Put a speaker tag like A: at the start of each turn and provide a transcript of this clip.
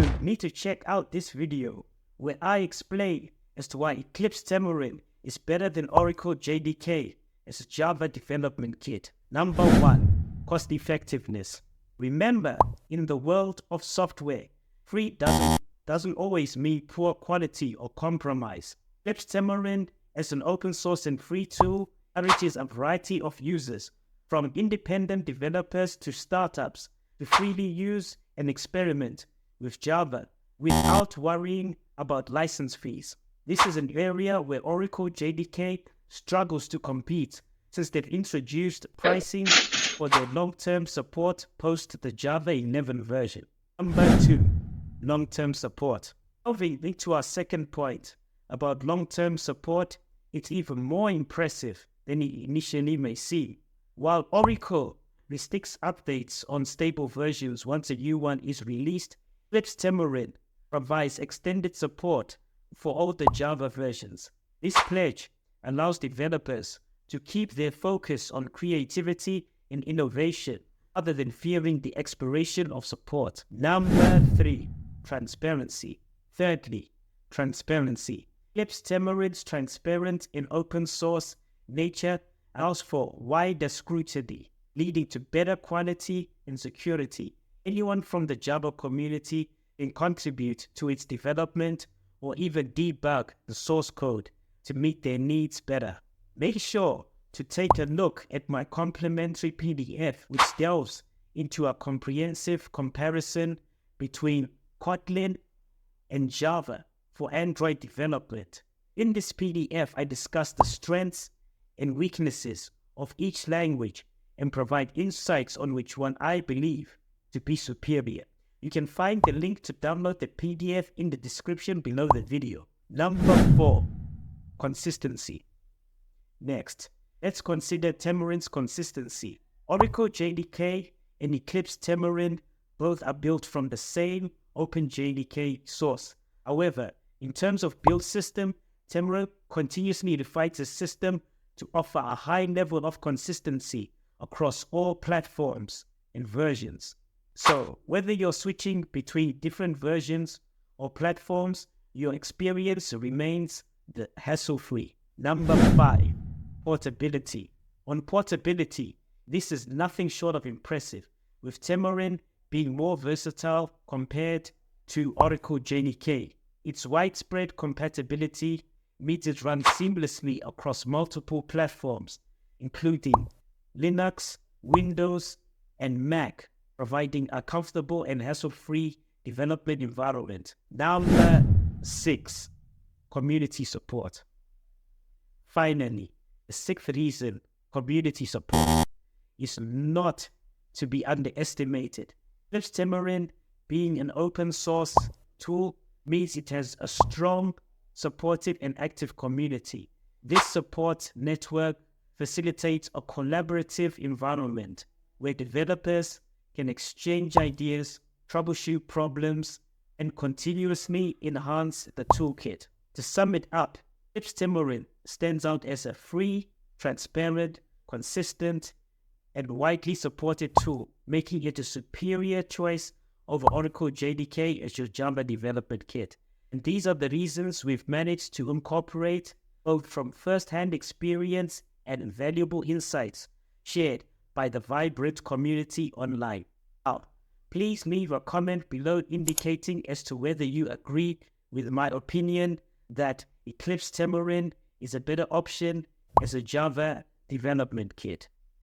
A: You need to check out this video where I explain as to why Eclipse Temurin is better than Oracle JDK as a Java development kit. Number 1, cost effectiveness. Remember, in the world of software, free doesn't always mean poor quality or compromise. Eclipse Temurin as an open source and free tool encourages a variety of users, from independent developers to startups, to freely use and experiment with Java without worrying about license fees. This is an area where Oracle JDK struggles to compete since they've introduced pricing for their long-term support post the Java 11 version. Number 2, long-term support. Moving into our second point about long-term support, it's even more impressive than it initially may seem. While Oracle restricts updates on stable versions once a new one is released, Eclipse Temurin provides extended support for all the Java versions. This pledge allows developers to keep their focus on creativity and innovation other than fearing the expiration of support. Number 3, transparency. Thirdly, transparency. Eclipse Temurin's transparent and open source nature allows for wider scrutiny, leading to better quality and security. Anyone from the Java community can contribute to its development or even debug the source code to meet their needs better. Make sure to take a look at my complimentary PDF, which delves into a comprehensive comparison between Kotlin and Java for Android development. In this PDF, I discuss the strengths and weaknesses of each language and provide insights on which one I believe to be superior. You can find the link to download the PDF in the description below the video. Number 4, consistency. Next, let's consider Temurin's consistency. Oracle JDK and Eclipse Temurin both are built from the same OpenJDK source. However, in terms of build system, Temurin continuously refines the system to offer a high level of consistency across all platforms and versions. So, whether you're switching between different versions or platforms, your experience remains hassle-free. Number 5, portability. On portability, this is nothing short of impressive, with Temurin being more versatile compared to Oracle JDK. Its widespread compatibility means it runs seamlessly across multiple platforms, including Linux, Windows, and Mac, providing a comfortable and hassle-free development environment. Number 6, community support. Finally, the 6th reason community support is not to be underestimated. Eclipse Temurin, being an open source tool, means it has a strong, supportive, and active community. This support network facilitates a collaborative environment where developers can exchange ideas, troubleshoot problems, and continuously enhance the toolkit. To sum it up, Eclipse Temurin stands out as a free, transparent, consistent, and widely supported tool, making it a superior choice over Oracle JDK as your Java development kit. And these are the reasons we've managed to incorporate both from first-hand experience and valuable insights shared by the vibrant community online. Now, please leave a comment below indicating as to whether you agree with my opinion that Eclipse Temurin is a better option as a Java development kit.